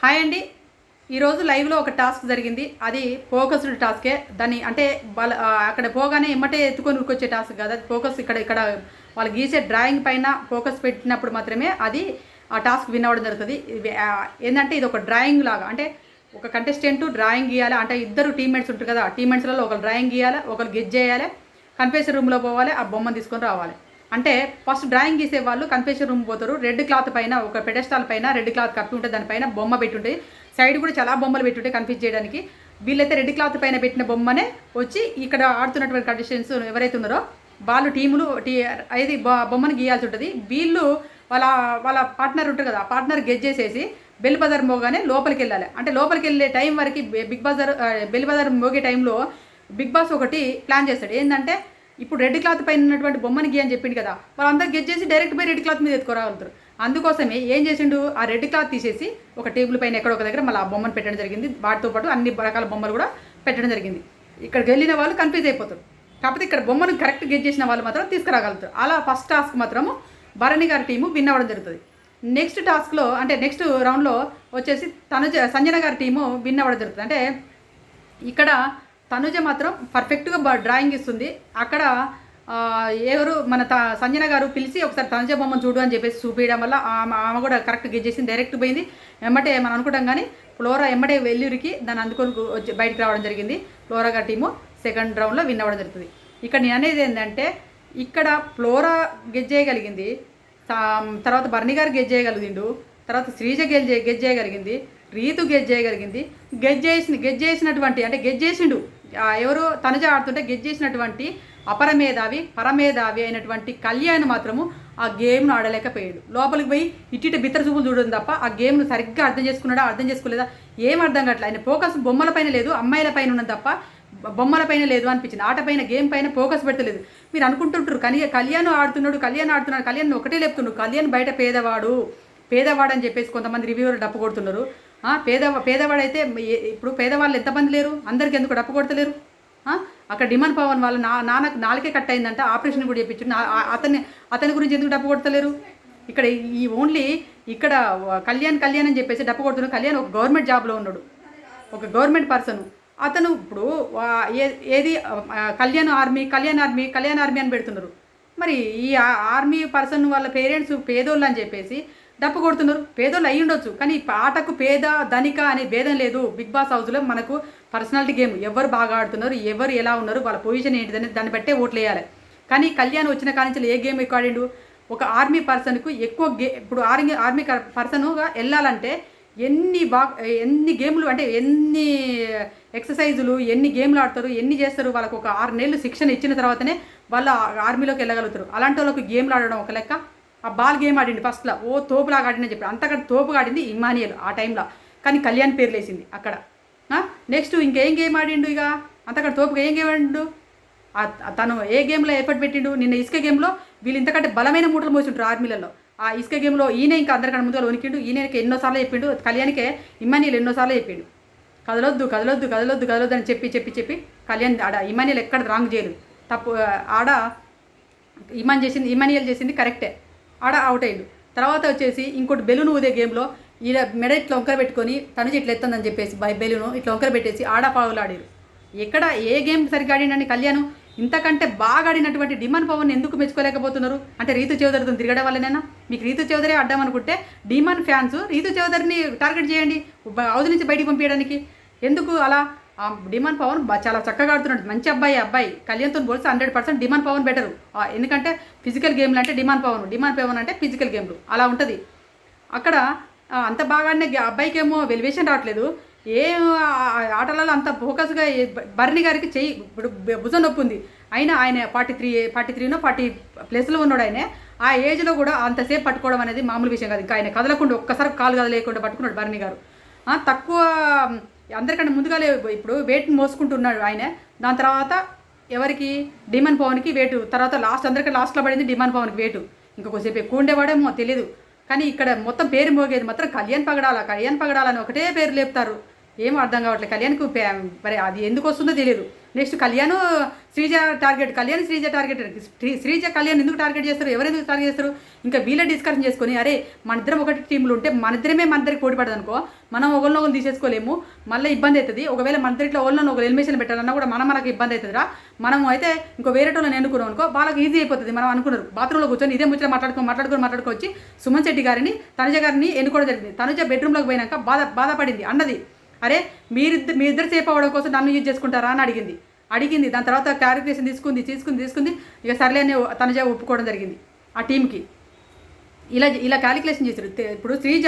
Hi అండి. ఈరోజు లైవ్లో ఒక టాస్క్ జరిగింది. అది ఫోకస్డ్ టాస్కే. దాన్ని అంటే అక్కడ పోగానే ఎమ్మటే ఎత్తుకొని ఉరికొచ్చే టాస్క్ కాదు. అది ఫోకస్ ఇక్కడ ఇక్కడ వాళ్ళు గీసే డ్రాయింగ్ పైన ఫోకస్ పెట్టినప్పుడు మాత్రమే అది ఆ టాస్క్ విన్ అవ్వడం జరుగుతుంది. ఏంటంటే ఇది ఒక డ్రాయింగ్ లాగా, అంటే ఒక కంటెస్టెంట్ డ్రాయింగ్ గీయాలి. అంటే ఇద్దరు టీమ్మేట్స్ ఉంటారు కదా, ఆ టీమ్మేట్స్లలో ఒకరు డ్రాయింగ్ గీయాలి, ఒకరు గెజ్ చేయాలి, కన్ఫెషన్ రూమ్లో పోవాలి, ఆ బొమ్మను తీసుకొని రావాలి. అంటే ఫస్ట్ డ్రాయింగ్ గీసే వాళ్ళు కన్ఫెషన్ రూమ్ పోతారు. రెడ్ క్లాత్ పైన ఒక పెడెస్టాల్ పైన రెడ్ క్లాత్ కప్పి ఉంటుంది, దానిపైన బొమ్మ పెట్టుంటుంది. సైడ్ కూడా చాలా బొమ్మలు పెట్టుంటాయి కన్ఫ్యూజ్ చేయడానికి. వీళ్ళైతే రెడ్ క్లాత్ పైన పెట్టిన బొమ్మనే వచ్చి ఇక్కడ ఆడుతున్నటువంటి కంటెస్టెంట్స్ ఎవరైతే ఉన్నారో వాళ్ళు టీములు అది బొమ్మను గీయాల్సి ఉంటుంది. వీళ్ళు వాళ్ళ వాళ్ళ పార్ట్నర్ ఉంటారు కదా, ఆ పార్ట్నర్ గెజ్ చేసేసి బెల్ బజార్ మోగానే లోపలికి వెళ్ళాలి. అంటే లోపలికి వెళ్ళే టైం వరకు బెల్ బజార్ మోగే టైంలో బిగ్ బాస్ ఒకటి ప్లాన్ చేస్తాడు. ఏంటంటే ఇప్పుడు రెడ్ క్లాత్ పైన ఉన్నటువంటి బొమ్మని గీ అని చెప్పింది కదా, వాళ్ళందరూ గెజ్ చేసి డైరెక్ట్ పోయి రెడ్ క్లాత్ మీద ఎత్తుకోరాగలుగుతారు. అందుకోసమే ఏం చేసిండు, ఆ రెడ్ క్లాత్ తీసేసి ఒక టేబుల్ పైన ఎక్కడో ఒక దగ్గర మళ్ళీ ఆ బొమ్మను పెట్టడం జరిగింది. వాటితో పాటు అన్ని రకాల బొమ్మలు కూడా పెట్టడం జరిగింది. ఇక్కడికి వెళ్ళిన వాళ్ళు కన్ఫ్యూజ్ అయిపోతారు. కాకపోతే ఇక్కడ బొమ్మను కరెక్ట్ గెజ్ చేసిన వాళ్ళు మాత్రం తీసుకురాగలుగుతారు. అలా ఫస్ట్ టాస్క్ మాత్రము భరణి గారి టీము విన్ అవ్వడం జరుగుతుంది. నెక్స్ట్ టాస్క్లో అంటే నెక్స్ట్ రౌండ్లో వచ్చేసి సంజన గారి టీము విన్ అవ్వడం జరుగుతుంది. అంటే ఇక్కడ తనుజ మాత్రం పర్ఫెక్ట్గా డ్రాయింగ్ ఇస్తుంది. అక్కడ ఎవరు మన సంజన గారు పిలిచి ఒకసారి తనుజ బొమ్మను చూడు అని చెప్పేసి చూపించడం వల్ల ఆమె కూడా కరెక్ట్ గెజ్ చేసింది, డైరెక్ట్ పోయింది. ఎమ్మటే మనం అనుకుంటాం కానీ ఫ్లోరా ఎమ్మటే వెల్లురికి దాన్ని అందుకొని బయటకు రావడం జరిగింది. ఫ్లోరా గారి టీము సెకండ్ రౌండ్లో విన్ అవ్వడం జరుగుతుంది. ఇక్కడ నేను అనేది ఏంటంటే ఇక్కడ ఫ్లోరా గెజ్ చేయగలిగింది, తర్వాత భరణి గారు గెజ్ చేయగలిగిండు, తర్వాత శ్రీజ గెజ్ చేయగలిగింది, రీతు గెజ్ చేయగలిగింది. గెజ్ చేసినటువంటి అంటే గెజ్ చేసిండు ఎవరు తనుజ ఆడుతుంటే గెజ్ చేసినటువంటి పరమేధావి అయినటువంటి కళ్యాణ్ మాత్రము ఆ గేమ్ను ఆడలేకపోయాడు. లోపలికి పోయి ఇటు బిత్తర చూపులు చూడడం తప్ప ఆ గేమ్ను సరిగ్గా అర్థం చేసుకోలేదా ఏం అర్థం కావట్లేదు. ఆయన ఫోకస్ బొమ్మల పైన లేదు, అమ్మాయిల పైన ఉన్నది తప్ప బొమ్మల పైన లేదు అనిపించింది. ఆట పైన గేమ్ పైన ఫోకస్ పెట్టలేదు. మీరు అనుకుంటుంటారు కళ్యాణ్ ఆడుతున్నాడు, కళ్యాణ్ ఒకటే లేపుతున్నాడు. కళ్యాణ్ బయట పేదవాడు అని చెప్పేసి కొంతమంది రివ్యూలు డప్పు కొడుతున్నారు. పేదవాడైతే ఇప్పుడు పేదవాళ్ళు ఎంతమంది లేరు, అందరికి ఎందుకు డప్పు కొడతలేరు? అక్కడ డిమాండ్ పవన్ వాళ్ళ నాన్నకు నాలుకే కట్ అయిందంట, ఆపరేషన్ కూడా చేయించు. అతని గురించి ఎందుకు డప్పు కొడతలేరు? ఇక్కడ ఈ ఓన్లీ ఇక్కడ కళ్యాణ్ అని చెప్పేసి డప్పు కొడుతున్నారు. కళ్యాణ్ ఒక గవర్నమెంట్ జాబ్లో ఉన్నాడు, ఒక గవర్నమెంట్ పర్సన్. అతను ఇప్పుడు ఏది కళ్యాణ్ ఆర్మీ అని పెడుతున్నారు. మరి ఈ ఆర్మీ పర్సన్ వాళ్ళ పేరెంట్స్ పేదోళ్ళు అని చెప్పేసి డప్పు కొడుతున్నారు. పేదోళ్ళు అయ్యి ఉండొచ్చు, కానీ ఆటకు పేద ధనిక అనే భేదం లేదు. బిగ్ బాస్ హౌస్లో మనకు పర్సనాలిటీ గేమ్, ఎవరు బాగా ఆడుతున్నారు, ఎవరు ఎలా ఉన్నారు, వాళ్ళ పొజిషన్ ఏంటిదని దాన్ని బట్టే ఓట్లు వేయాలి. కానీ కళ్యాణ్ వచ్చిన కానించి ఏ గేమ్ ఎక్కువ ఆడిండు? ఒక ఆర్మీ పర్సన్కు ఎక్కువ ఇప్పుడు ఆర్మీ పర్సన్గా వెళ్ళాలంటే ఎన్ని గేమ్లు అంటే ఎన్ని ఎక్సర్సైజులు ఎన్ని గేమ్లు ఆడతారు, ఎన్ని చేస్తారు. వాళ్ళకు ఒక 6 నెలలు శిక్షణ ఇచ్చిన తర్వాతనే వాళ్ళు ఆర్మీలోకి వెళ్ళగలుగుతారు. అలాంటి వాళ్ళకి గేమ్లు ఆడడం ఒక లెక్క. ఆ బాల్ గేమ్ ఆడింది ఫస్ట్లో, తోపులాగా ఆడిందని చెప్పి అంతకంటే తోపుగా ఆడింది ఇమానియల్ ఆ టైంలో. కానీ కళ్యాణ్ పేరు లేసింది అక్కడ. నెక్స్ట్ ఇంకేం గేమ్ ఆడిండు, ఇక అంతకంటే తోపుగా ఏం గేమ్ ఆడిండు? తను ఏ గేమ్లో ఎఫర్ట్ పెట్టిండు? నిన్న ఇసుక గేమ్లో వీళ్ళు ఇంతకంటే బలమైన మూటలు మోసింటారు ఆర్మీలలో. ఆ ఇసుక గేమ్లో ఈయన ఇంకా అందరికంటే ముందుగా వణికిండు. ఈయనకి ఎన్నోసార్లు చెప్పిండు, కళ్యాణ్కే ఇమానియల్ ఎన్నోసార్లు చెప్పిండు కదలొద్దు అని చెప్పి కళ్యాణ్ ఆడ ఇమానియల్ ఎక్కడ రాంగ్ చేయలేదు, తప్పు ఆడ ఇమానియల్ చేసింది కరెక్టే, ఆడ అవుట్ అయ్యిండు. తర్వాత వచ్చేసి ఇంకోటి బెలూన్ ఊదే గేమ్లో ఈడ మెడ ఇట్లా వంకర పెట్టుకొని తనుజ ఇట్లా ఎత్తుందని చెప్పేసి బెలూను ఇట్లా వంకర పెట్టేసి ఆడపావులు ఆడారు. ఎక్కడ ఏ గేమ్ సరిగ్గా ఆడిండని కళ్యాణ్ ఇంతకంటే బాగా ఆడినటువంటి డిమాండ్ పవన్ ఎందుకు మెచ్చుకోలేకపోతున్నారు? అంటే రీతు చౌదరితో తిరగడం వల్లనేనా? మీకు రీతు చౌదరి అడ్డం అనుకుంటే డిమాండ్ ఫ్యాన్స్ రీతు చౌదరిని టార్గెట్ చేయండి హౌస్ నుంచి బయటికి పంపించడానికి. ఎందుకు అలా? డిమాండ్ పవన్ చాలా చక్కగా ఆడుతున్నాడు, మంచి అబ్బాయి. కళ్యాణ్తో పోలిస్తే 100% డిమాండ్ పవన్ బెటరు. ఎందుకంటే ఫిజికల్ గేమ్లు అంటే డిమాండ్ పవన్ అంటే ఫిజికల్ గేమ్లు అలా ఉంటుంది. అక్కడ అంత బాగా అబ్బాయికేమో వెలివేషన్ రావట్లేదు. ఏ ఆటలలో అంత ఫోకస్గా భరణి గారికి చెయ్యి ఇప్పుడు భుజం నొప్పి ఉంది, అయినా ఆయన 43 40+ ఉన్నాడు. ఆయన ఆ ఏజ్లో కూడా అంతసేపు పట్టుకోవడం అనేది మామూలు విషయం కాదు. ఇంకా ఆయన కదలకుండా ఒక్కసారి కాలు కదలేకుండా పట్టుకున్నాడు భరణి గారు. తక్కువ అందరికంటే ముందుగానే ఇప్పుడు వెయిట్ని మోసుకుంటున్నాడు ఆయన. దాని తర్వాత ఎవరికి? డిమాండ్ పవన్కి వెయిట్, తర్వాత అందరికీ లాస్ట్లో పడింది డిమాండ్ పవన్కి వెయిట్. ఇంకొకసేపు ఎక్కువ ఉండేవాడేమో తెలియదు. కానీ ఇక్కడ మొత్తం పేరు మోగేది మాత్రం కళ్యాణ్ పగడాలని ఒకటే పేరు లేపుతారు. ఏం అర్థం కావట్లేదు కళ్యాణ్కు మరి అది ఎందుకు వస్తుందో తెలియదు. Next Kalyan Sreeja target, Kalyan Sreeja target. Sreeja Kalyan ఎందుకు టార్గెట్ చేస్తారు, ఎవరెందుకు టార్గెట్ చేస్తారు? ఇంకా వీళ్ళే డిస్కషన్ చేసుకొని అరే మన ఇద్దరం ఒకటి టీంలు ఉంటే మన ఇద్దరికి పోటీ పడదు అనుకో, మనం ఒకరినొకరు తీసేసుకోలేము, మళ్ళీ ఇబ్బంది అవుతుంది. ఒకవేళ మన ఇద్దరిలో ఒకరిని ఒకరు ఎలిమినేషన్ పెట్టాలన్నా కూడా మనకు ఇబ్బంది అవుతుందిరా. మనం అయితే ఇంకో వేరే వాళ్ళని ఎన్నుకున్నాం అనుకో వాళ్ళకి ఈజీ అయిపోతుంది. మనం అనుకున్నారు బాత్రూంలో కూర్చొని ఇదే ముచ్చట మాట్లాడుకొచ్చి సుమన్ శెట్టి గారిని తనుజ గారిని ఎన్నుకోవడం జరిగింది. తనుజ బెడ్రూమ్లోకి పోయినాక బాధపడింది అన్నది, అరే మీ ఇద్దరు సేఫ్ అవ్వడం కోసం నన్ను యూజ్ చేసుకుంటారా అని అడిగింది. దాని తర్వాత క్లారిఫికేషన్ తీసుకుంది. ఇక సర్లే అని తనుజ ఒప్పుకోవడం జరిగింది ఆ టీంకి. ఇలా క్యాలిక్యులేషన్ చేశారు. ఇప్పుడు శ్రీజ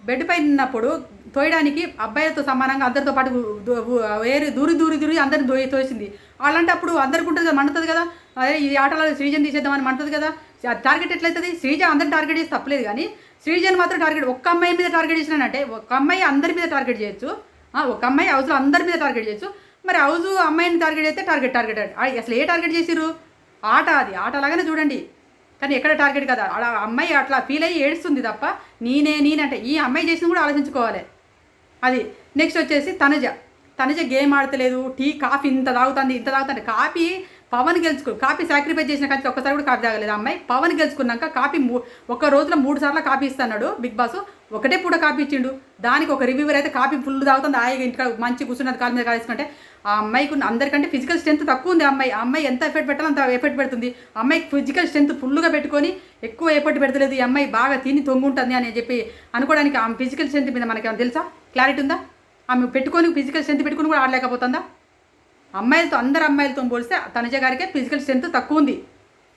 బెడ్ పైన ఉన్నప్పుడు తోయడానికి అబ్బాయిలతో సమానంగా అందరితో పాటు దూరి అందరిని తోసింది. అలాంటి అప్పుడు అందరికి ఉంటుంది కదా, మండుతుంది కదా, అదే ఈ ఆటలో శ్రీజని తీసేద్దామని మంటుంది కదా. టార్గెట్ ఎట్లయితుంది? శ్రీజ అందరిని టార్గెట్ చేసి తప్పలేదు, కానీ శ్రీజని మాత్రం ఒక్క అమ్మాయి మీద టార్గెట్ చేసినానంటే ఒక అమ్మాయి అందరి మీద టార్గెట్ చేయొచ్చు, ఒక అమ్మాయి హౌస్లో అందరి మీద టార్గెట్ చేయొచ్చు. మరి హౌస్ అమ్మాయిని టార్గెట్ చేస్తే టార్గెట్ అసలు ఏ టార్గెట్ చేసిరు? ఆట లాగానే చూడండి, కానీ ఎక్కడ టార్గెట్ కదా. అలా అమ్మాయి అట్లా ఫీల్ అయ్యి ఏడుస్తుంది తప్ప నేనంటే ఈ అమ్మాయి చేసింది కూడా ఆలోచించుకోవాలి. అది నెక్స్ట్ వచ్చేసి తనుజ గేమ్ ఆడతలేదు, కాఫీ ఇంత తాగుతుంది. కాఫీ సాక్రిఫైస్ చేసిన కానీ ఒక్కసారి కూడా కాఫీ తాగలేదు అమ్మాయి. పవన్ గెలుచుకున్నాక కాఫీ ఒక రోజులో 3 సార్లు కాఫీ ఇస్తున్నాడు బిగ్ బాస్. ఒకటే పూట కాఫీ ఇచ్చిండు. దానికి ఒక రివ్యూవర్ అయితే కాఫీ ఫుల్ తాగుతుంది, హాయిగా ఇంటికాడ మంచి కూర్చున్నది, కాలు మీద కాలేసుకుంటే. ఆ అమ్మాయికి అందరికంటే ఫిజికల్ స్ట్రెంత్ తక్కువ ఉంది. అమ్మాయి ఎంత ఎఫర్ట్ పెట్టాలో అంత ఎఫర్ట్ పెడుతుంది. అమ్మాయికి ఫిజికల్ స్ట్రెంత్ ఫుల్గా పెట్టుకొని ఎక్కువ ఎఫర్ట్ పెడతలేదు. ఈ అమ్మాయి బాగా తిని తొంగుంటుంది అని చెప్పి అనుకోవడానికి ఆమె ఫిజికల్ స్ట్రెంత్ మీద మనకి ఏమైనా తెలుసా? క్లారిటీ ఉందా? ఆమె ఫిజికల్ స్ట్రెంత్ పెట్టుకుని కూడా ఆడలేకపోతుందా? అందరు అమ్మాయిలతో పోలిస్తే తనుజ గారికే ఫిజికల్ స్ట్రెంత్ తక్కువ ఉంది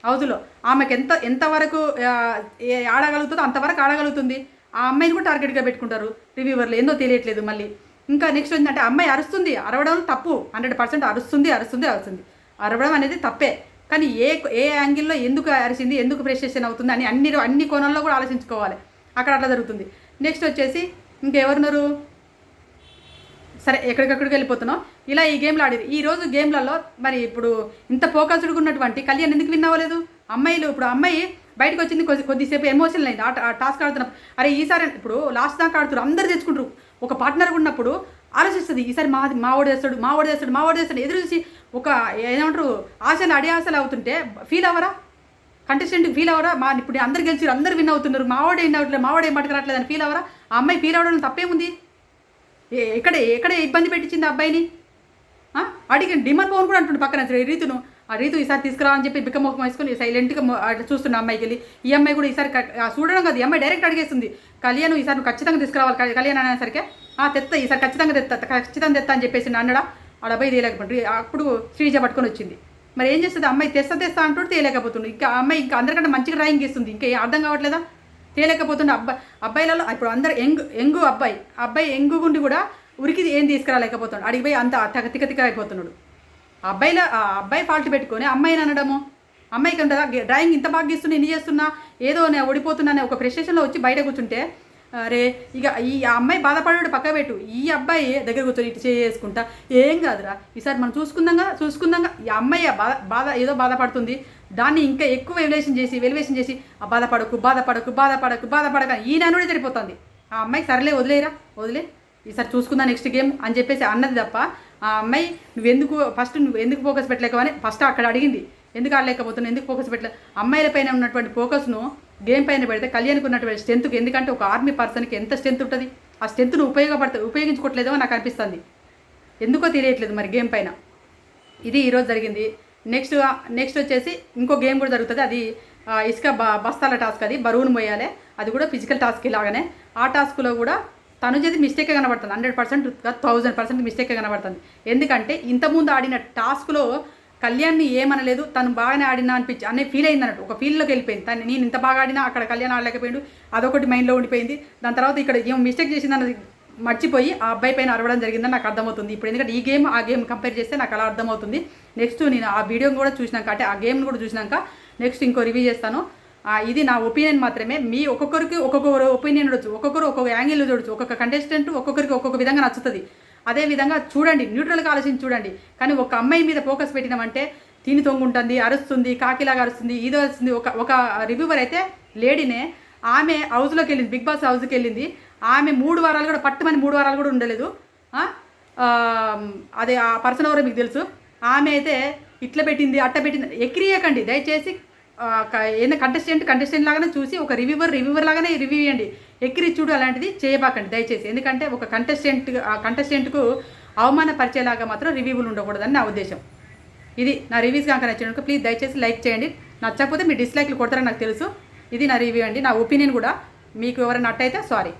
హౌస్లో. ఆమెకి ఎంతవరకు ఆడగలుగుతుందో అంతవరకు ఆడగలుగుతుంది. ఆ అమ్మాయిని కూడా టార్గెట్గా పెట్టుకుంటారు రివ్యూవర్లు, ఏందో తెలియట్లేదు. మళ్ళీ ఇంకా నెక్స్ట్ ఏంటంటే అమ్మాయి అరుస్తుంది, అరవడం తప్పు, 100% అరుస్తుంది. అరవడం అనేది తప్పే, కానీ ఏ యాంగిల్లో ఎందుకు అరిసింది, ఎందుకు ఫ్రస్ట్రేషన్ అవుతుంది అని అన్ని కోణాల్లో కూడా ఆలోచించుకోవాలి. అక్కడ అట్లా జరుగుతుంది. నెక్స్ట్ వచ్చేసి ఇంకెవరున్నారు? సరే ఎక్కడికక్కడికి వెళ్ళిపోతున్నాం. ఇలా ఈ గేమ్లు ఆడేది. ఈరోజు గేమ్లలో మరి ఇప్పుడు ఇంత ఫోకస్డ్గా ఉన్నటువంటి కళ్యాణ్ ఎందుకు విన్ అవ్వలేదు? ఇప్పుడు అమ్మాయి బయటకు వచ్చింది, కొద్దిసేపు ఎమోషనల్ అయింది ఆ టాస్క్ ఆడుతున్నప్పుడు. అరే ఈసారి ఇప్పుడు లాస్ట్ దాకా ఆడుతున్నారు, అందరు తెచ్చుకుంటారు. ఒక పార్ట్నర్ ఉన్నప్పుడు ఆలోచిస్తుంది, ఈసారి మావాడు చేస్తాడు ఎదురు చూసి ఒక ఏమంటారు ఆశలు అడి ఆశలు అవుతుంటే ఫీల్ అవ్వరా? కంటెస్టెంట్ ఫీల్ అవ్వరా? ఇప్పుడు అందరు గెలిచారు, అందరు విన్ అవుతున్నారు, మావాడు ఏం అవ్వట్లేదు, మావాడు ఏం పట్టుకురావట్లేదు అని ఫీల్ అవ్వరా? ఆ అమ్మాయి ఫీల్ అవ్వడం తప్పేముంది? ఎక్కడ ఇబ్బంది పెట్టించింది అబ్బాయిని? అడిగి డిమాండ్ పవన్ కూడా అంటుండే పక్కన రీతును, ఆ రీతు ఈసారి తీసుకురావని చెప్పి బిక్కమొఖం వేసుకొని సైలెంట్గా చూస్తున్న అమ్మాయికి వెళ్ళి, ఈ అమ్మాయి కూడా ఈసారి చూడడం కాదు, ఈ అమ్మాయి డైరెక్ట్ అడిగేస్తుంది కళ్యాణ్ ఈసారి నువ్వు ఖచ్చితంగా తీసుకురావాలి. కళ్యాణ్ అనేసరికి ఈసారి ఖచ్చితంగా తెత్తా అని చెప్పేసి అన్నడా ఆడ అబ్బాయి తేలేకపోతుంది. అప్పుడు శ్రీజ పట్టుకొని వచ్చింది. మరి ఏం చేస్తుంది అమ్మాయి? తెస్తా అంటూ తేలేకపోతుంది. ఇంకా అమ్మాయి ఇంకా అందరికంటే మంచిగా డ్రాయింగ్ ఇస్తుంది, ఇంకా అర్థం కావట్లేదా? తేలేకపోతుండే అబ్బాయిలలో ఇప్పుడు అందరు ఎంగు అబ్బాయి ఎంగుగుండి కూడా ఉరికి ఏం తీసుకురాలేకపోతున్నాడు. అడిగిపోయి అంత తిక్క అయిపోతున్నాడు. అబ్బాయి ఫాల్ట్ పెట్టుకొని అమ్మాయిని అనడము, అమ్మాయికి ఉంటుందా? డ్రాయింగ్ ఇంత బాగా గీస్తున్నా, ఎన్ని చేస్తున్నా, ఏదో నేను ఓడిపోతున్నానే ఒక ఫ్రస్ట్రేషన్లో వచ్చి బయట కూర్చుంటే అరే ఇక ఈ అమ్మాయి బాధపడాడు పక్క పెట్టు, ఈ అబ్బాయి దగ్గర కూర్చొని ఇటు చేసుకుంటా ఏం కాదురా ఈసారి మనం చూసుకుందాంగా. ఈ అమ్మాయి బాధ ఏదో బాధపడుతుంది, దాన్ని ఇంకా ఎక్కువ వెలివేషన్ చేసి ఆ బాధపడక ఈ నానుడే సరిపోతుంది. ఆ అమ్మాయి సరేలే వదిలే ఈసారి చూసుకుందా నెక్స్ట్ గేమ్ అని చెప్పేసి అన్నది తప్ప ఆ అమ్మాయి నువ్వు ఎందుకు ఫోకస్ పెట్టలేకవని ఫస్ట్ అక్కడ అడిగింది. ఎందుకు ఆడలేకపోతున్నావు, ఎందుకు ఫోకస్ పెట్టలేదు? అమ్మాయిల పైన ఉన్నటువంటి ఫోకస్ను గేమ్ పైన పెడితే కళ్యాణ్కి ఉన్నటువంటి స్ట్రెంత్కి, ఎందుకంటే ఒక ఆర్మీ పర్సన్కి ఎంత స్ట్రెంత్ ఉంటుంది, ఆ స్ట్రెంత్ను ఉపయోగించుకోవట్లేదో నాకు అనిపిస్తుంది. ఎందుకో తెలియట్లేదు మరి గేమ్ పైన. ఇది ఈరోజు జరిగింది. నెక్స్ట్ వచ్చేసి ఇంకో గేమ్ కూడా జరుగుతుంది. అది ఇసుక బస్తాల టాస్క్, అది బరువును మోయాలి, అది కూడా ఫిజికల్ టాస్క్ లాగానే. ఆ టాస్క్లో కూడా తనుజది మిస్టేకే కనబడుతుంది, 100% 1000% మిస్టేకే కనబడుతుంది. ఎందుకంటే ఇంతకుముందు ఆడిన టాస్క్లో కళ్యాణ్ని ఏమనలేదు, తను బాగానే ఆడినా అనే ఫీల్ అయింది అన్నట్టు, ఒక ఫీల్డ్లోకి వెళ్ళిపోయింది. నేను ఇంత బాగా ఆడినా అక్కడ కళ్యాణ్ ఆడలేకపోయాడు, అదొకటి మైండ్లో ఉండిపోయింది. దాని తర్వాత ఇక్కడ ఏం మిస్టేక్ చేసిందన్నది మర్చిపోయి ఆ అబ్బాయి పైన అరవడం జరిగిందని నాకు అర్థమవుతుంది ఇప్పుడు. ఎందుకంటే ఈ గేమ్ ఆ గేమ్ కంపేర్ చేస్తే నాకు అలా అర్థమవుతుంది. నెక్స్ట్ నేను ఆ వీడియోని కూడా చూసినాక, అంటే ఆ గేమ్ని కూడా చూసినాక నెక్స్ట్ ఇంకో రివ్యూ చేస్తాను. ఇది నా ఒపీనియన్ మాత్రమే. ఒక్కొక్కరికి ఒక్కొక్క ఒపీనియన్ ఉండొచ్చు, ఒక్కొక్కరు ఒక్కొక్క యాంగిల్లో చూడొచ్చు, ఒక్కొక్క కంటెస్టెంట్ ఒక్కొక్కరికి ఒక్కొక్క విధంగా నచ్చుతుంది. అదేవిధంగా చూడండి, న్యూట్రల్గా ఆలోచించి చూడండి. కానీ ఒక అమ్మాయి మీద ఫోకస్ పెట్టినామంటే తిని తొంగుంటుంది, అరుస్తుంది, కాకిలాగా అరుస్తుంది, ఇది వస్తుంది. ఒక రివ్యూవర్ అయితే లేడీనే, ఆమె హౌస్లోకి వెళ్ళింది, బిగ్ బాస్ హౌస్కి వెళ్ళింది. ఆమె 3 వారాలు కూడా పట్టుమని 3 వారాలు కూడా ఉండలేదు. అదే ఆ పర్సన్ ఎవరో మీకు తెలుసు. ఆమె అయితే ఇట్లా పెట్టింది అట్ట పెట్టింది ఎక్కిరియకండి దయచేసి. ఏదైనా కంటెస్టెంట్ లాగానే చూసి ఒక రివ్యూవర్ లాగానే రివ్యూ ఇవ్వండి. ఎక్కిరిచ్చుడు అలాంటిది చేయబాకండి దయచేసి. ఎందుకంటే ఒక కంటెస్టెంట్కు అవమానపరిచేలాగా మాత్రం రివ్యూలు ఉండకూడదని నా ఉద్దేశం. ఇది నా రివ్యూస్ కనుక నచ్చినట్టు ప్లీజ్ దయచేసి లైక్ చేయండి. నచ్చకపోతే మీ డిస్లైక్లు కొడతారని నాకు తెలుసు. ఇది నా రివ్యూ అండి, నా ఒపీనియన్ కూడా. మీకు ఎవరైనా నట్టయితే సారీ.